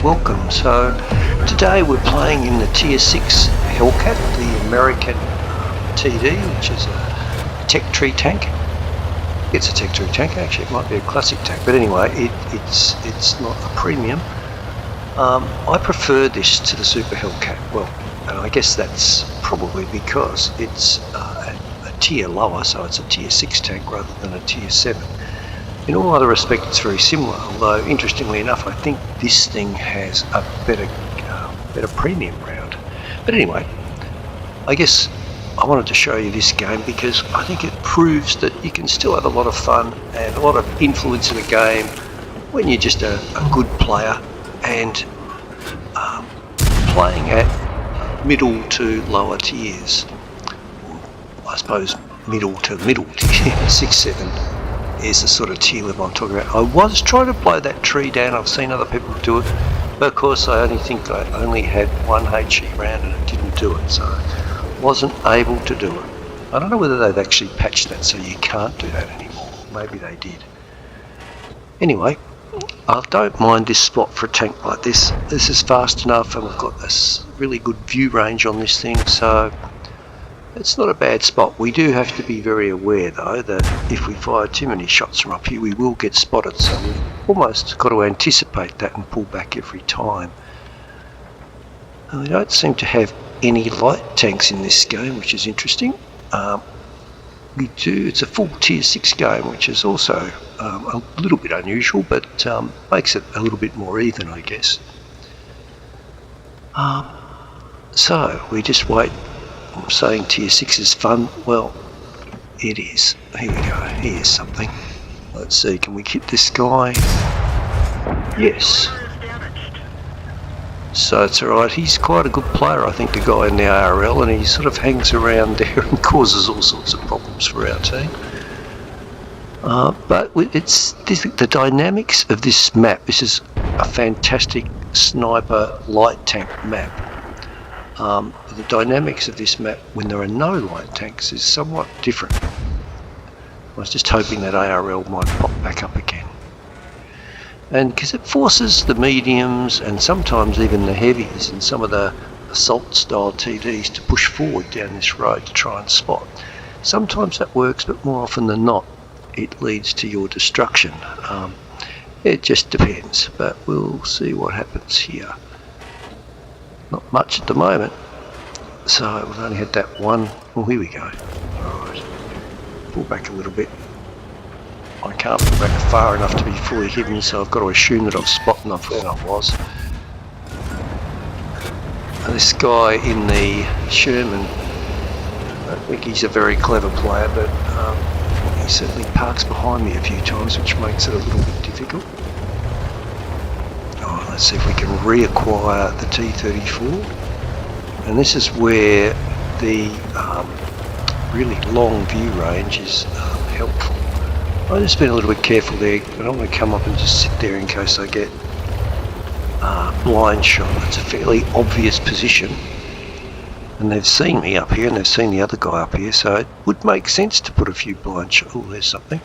welcome. So today we're playing in the Tier 6 Hellcat, the American TD, which is a tech tree tank. It's a tech tree tank, actually it might be a classic tank, but anyway it's not a premium. I prefer this to the Super Hellcat. Well, and I guess that's probably because it's a tier lower, so it's a Tier 6 tank rather than a Tier 7. In all other respects it's very similar, although interestingly enough I think this thing has a better premium round. But anyway, I guess I wanted to show you this game because I think it proves that you can still have a lot of fun and a lot of influence in a game when you're just a good player and playing at middle to lower tiers. I suppose middle to middle tier, 6, 7 is the sort of tier level I'm talking about. I was trying to blow that tree down, I've seen other people do it, but of course I think I only had one HE round and it didn't do it, so I wasn't able to do it. I don't know whether they've actually patched that so you can't do that anymore. Maybe they did. Anyway, I don't mind this spot for a tank like this. This is fast enough and we've got this really good view range on this thing, so it's not a bad spot. We do have to be very aware though that if we fire too many shots from up here we will get spotted, so we've almost got to anticipate that and pull back every time. And we don't seem to have any light tanks in this game, which is interesting. It's a full Tier 6 game, which is also a little bit unusual, but makes it a little bit more even, I guess. So we just wait. I'm saying Tier 6 is fun. Well, it is. Here we go. Here's something. Let's see, can we hit this guy? Yes. So it's alright. He's quite a good player, I think, the guy in the ARL, and he sort of hangs around there and causes all sorts of problems for our team. But it's the dynamics of this map. This is a fantastic sniper light tank map. The dynamics of this map when there are no light tanks is somewhat different. I was just hoping that ARL might pop back up again. And because it forces the mediums and sometimes even the heavies and some of the assault style TDs to push forward down this road to try and spot. Sometimes that works, but more often than not it leads to your destruction. It just depends, but we'll see what happens here. Not much at the moment, so we've only had that one. Well, here we go. Alright, pull back a little bit. I can't pull back far enough to be fully hidden, so I've got to assume that I've spotted enough where I was. And this guy in the Sherman, I think he's a very clever player, but he certainly parks behind me a few times, which makes it a little bit difficult. Let's see if we can reacquire the T-34, and this is where the really long view range is helpful. I've just been a little bit careful there. I don't want to come up and just sit there in case I get blind shot. It's a fairly obvious position, and they've seen me up here and they've seen the other guy up here, so it would make sense to put a few blind shots. Oh, there's something.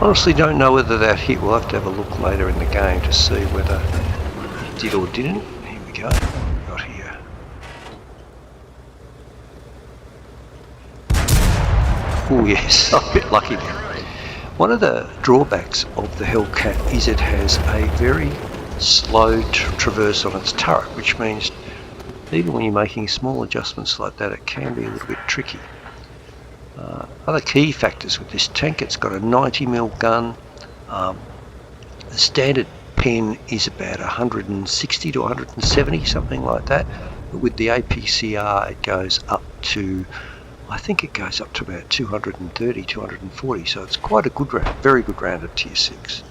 Honestly don't know whether that hit. We'll have to have a look later in the game to see whether it did or didn't. Here we go. What have we got here? Oh yes, I'm a bit lucky there. One of the drawbacks of the Hellcat is it has a very slow traverse on its turret, which means even when you're making small adjustments like that it can be a little bit tricky. Other key factors with this tank, it's got a 90mm gun. The standard pen is about 160 to 170, something like that. But with the APCR it goes up to, I think it goes up to about 230, 240, so it's quite a good round, very good round at Tier 6.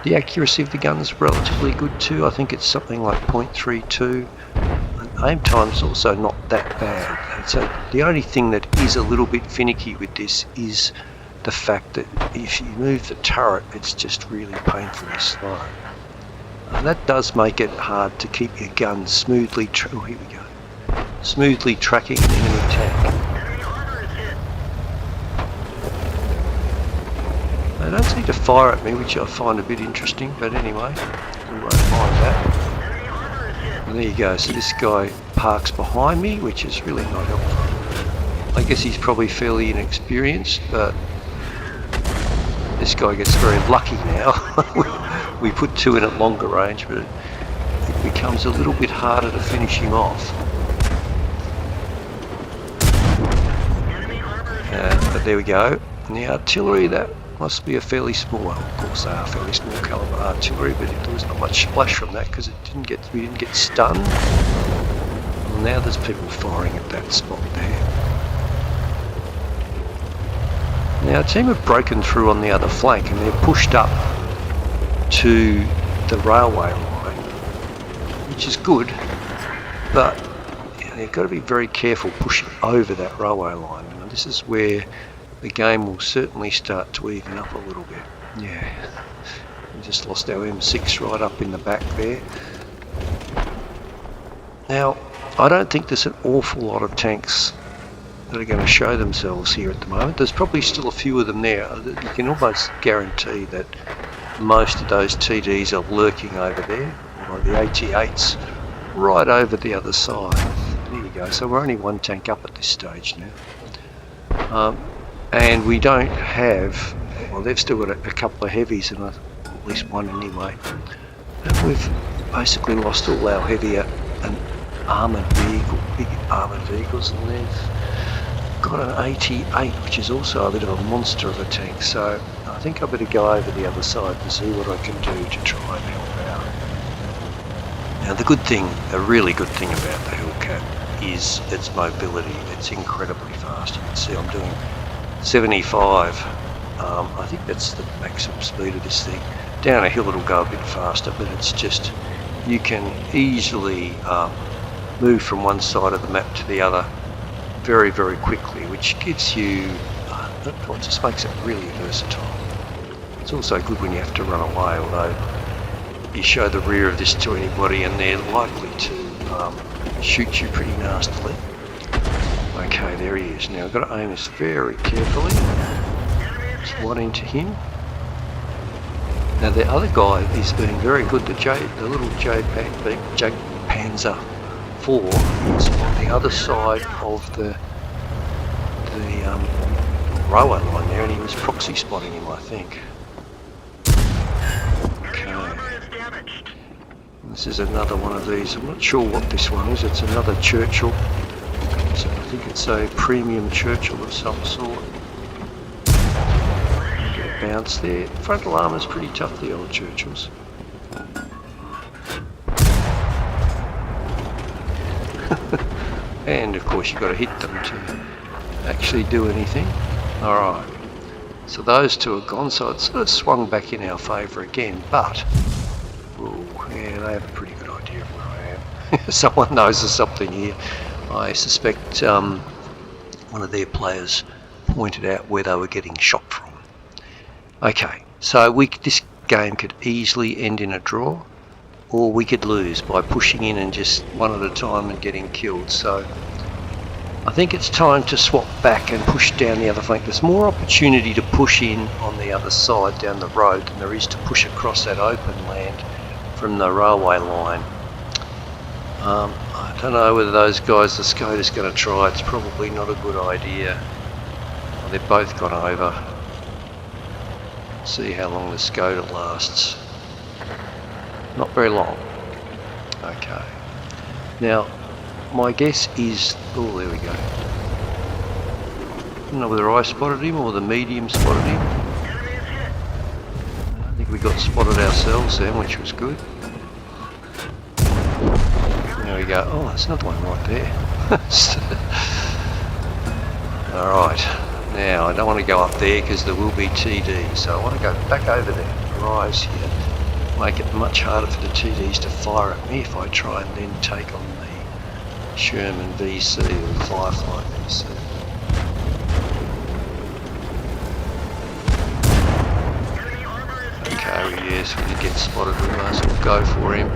The accuracy of the gun is relatively good too. I think it's something like 0.32. Aim time's also not that bad. So the only thing that is a little bit finicky with this is the fact that if you move the turret it's just really painfully slow. That does make it hard to keep your gun smoothly smoothly tracking an enemy tank. They don't seem to fire at me, which I find a bit interesting, but anyway, we'll behind that. And there you go, so this guy parks behind me, which is really not helpful. I guess he's probably fairly inexperienced, but this guy gets very lucky now. We put 2 in at longer range, but it becomes a little bit harder to finish him off. But there we go. And the artillery, that must be a fairly small, well, of course they are fairly small caliber artillery, but there was not much splash from that because we didn't get stunned. Well, now there's people firing at that spot there. Now, a team have broken through on the other flank and they're pushed up to the railway line, which is good, but they've got to be very careful pushing over that railway line. And this is where the game will certainly start to even up a little bit. Yeah, we just lost our M6 right up in the back there. Now, I don't think there's an awful lot of tanks that are going to show themselves here at the moment. There's probably still a few of them there. You can almost guarantee that most of those TDs are lurking over there, or the 88s right over the other side. There you go, so we're only 1 tank up at this stage now. And we don't have, well, they've still got a couple of heavies, and at least 1 anyway. And we've basically lost all our heavier and armoured vehicle, big armoured vehicles, and they've got an 88, which is also a bit of a monster of a tank. So I think I better go over the other side to see what I can do to try and help out. Now the good thing, a really good thing about the Hellcat is its mobility. It's incredibly fast. You can see I'm doing 75. I think that's the maximum speed of this thing. Down a hill it'll go a bit faster, but it's just, you can easily move from one side of the map to the other very, very quickly, which gives you, it just makes it really versatile. It's also good when you have to run away, although you show the rear of this to anybody and they're likely to shoot you pretty nastily. Okay, there he is. Now I've got to aim this very carefully. Just 1 into him. Now the other guy is being very good. The little J Panzer 4 is on the other side of the railway line there, and he was proxy spotting him, I think. Okay. This is another one of these. I'm not sure what this one is. It's another Churchill. So I think it's a premium Churchill of some sort. Get a bounce there. Frontal armour's pretty tough, the old Churchills. And of course you've got to hit them to actually do anything. Alright, so those 2 are gone, so it's sort of swung back in our favour again, but yeah, they have a pretty good idea of where I am. Someone knows there's something here. I suspect one of their players pointed out where they were getting shot from. Okay, so this game could easily end in a draw, or we could lose by pushing in and just 1 at a time and getting killed. So I think it's time to swap back and push down the other flank. There's more opportunity to push in on the other side down the road than there is to push across that open land from the railway line. I don't know whether those guys, the Skoda's going to try. It's probably not a good idea. Well, they've both gone over. See how long the Skoda lasts. Not very long. Okay. Now, my guess is, oh, there we go. I don't know whether I spotted him or the medium spotted him. I think we got spotted ourselves then, which was good. There we go. Oh, there's another one right there. Alright. Now, I don't want to go up there because there will be TD, so I want to go back over there. Rise here. Make it much harder for the TDs to fire at me if I try and then take on the Sherman VC or the Firefly VC. Okay, yes, when he gets spotted we might as well go for him.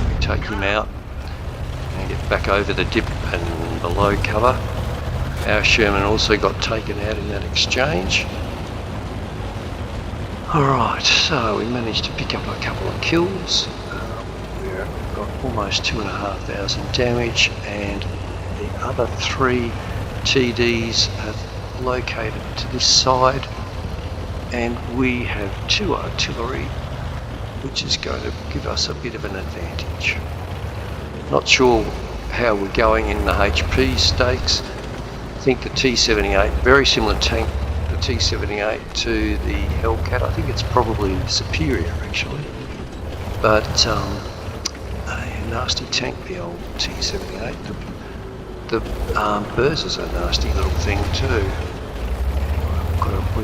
We take him out and get back over the dip and below cover. Our Sherman also got taken out in that exchange. Alright, so we managed to pick up a couple of kills. We've got almost 2,500 damage, and the other 3 TDs have located to this side, and we have 2 artillery, which is going to give us a bit of an advantage. Not sure how we're going in the HP stakes. I think the T-78, very similar tank, the T-78 to the Hellcat. I think it's probably superior actually, but a nasty tank, the old T-78. The Burz a nasty little thing too.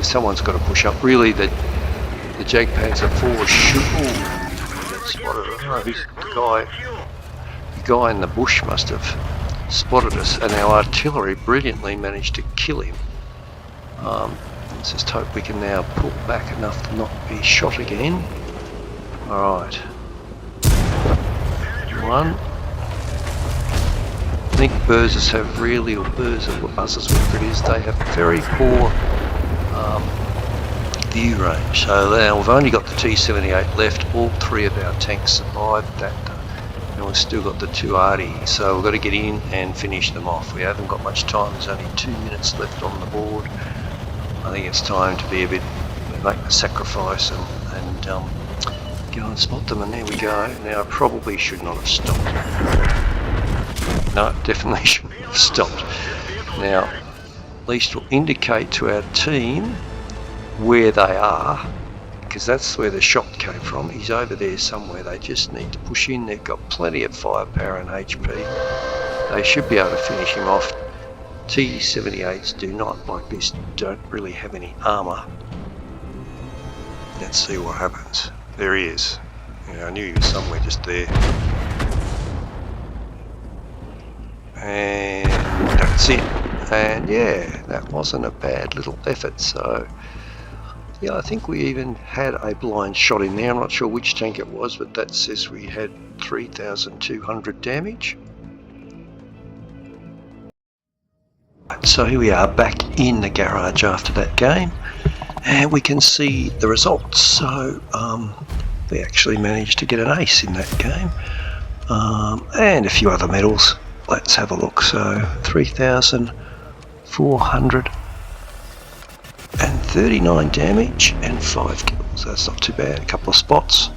Someone's got to push up. Really, the Jagdpanzer 4 should. Ooh, spotted it. Oh, the guy in the bush must have spotted us, and our artillery brilliantly managed to kill him. Let's just hope we can now pull back enough to not be shot again. Alright. One. I think Burzes have really, or Burzes or buzzers, whatever it is, they have very poor view range. So now we've only got the T-78 left. All 3 of our tanks survived that, and we've still got the 2 arty. So we've got to get in and finish them off. We haven't got much time. There's only 2 minutes left on the board. I think it's time to be a bit, make the sacrifice and go and spot them. And there we go. Now I probably should not have stopped. No, definitely shouldn't have stopped. Now, at least we'll indicate to our team where they are, because that's where the shot came from. He's over there somewhere. They just need to push in. They've got plenty of firepower and HP. They should be able to finish him off. T-78s do not, like this, don't really have any armour. Let's see what happens. There he is. Yeah, I knew he was somewhere just there. And that's it. And yeah, that wasn't a bad little effort. So yeah, I think we even had a blind shot in there. I'm not sure which tank it was, but that says we had 3,200 damage. So here we are back in the garage after that game, and we can see the results. So we actually managed to get an ace in that game, and a few other medals. Let's have a look. So 3,439 damage and 5 kills. That's not too bad. A couple of spots.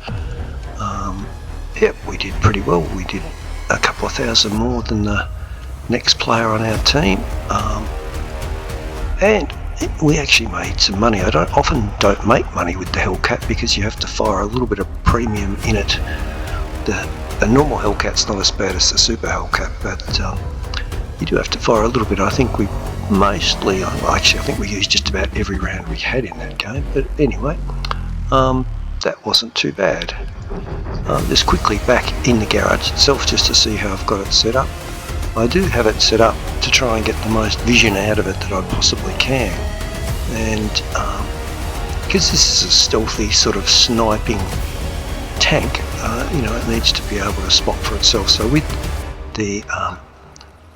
Yep, we did pretty well. We did a couple of thousand more than the next player on our team, and we actually made some money. I often don't make money with the Hellcat because you have to fire a little bit of premium in it. The normal Hellcat's not as bad as the Super Hellcat, but you do have to fire a little bit. I think we mostly, actually I think we used just about every round we had in that game, but anyway, that wasn't too bad. Just quickly back in the garage itself just to see how I've got it set up. I do have it set up to try and get the most vision out of it that I possibly can, and because this is a stealthy sort of sniping tank, you know, it needs to be able to spot for itself. So with the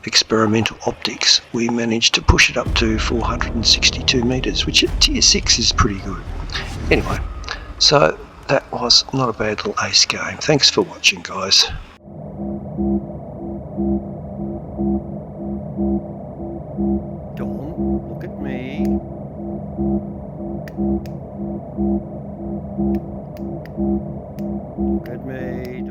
experimental optics, we managed to push it up to 462 meters, which at tier 6 is pretty good. Anyway, so that was not a bad little ace game. Thanks for watching, guys. Don't look at me. Look at me.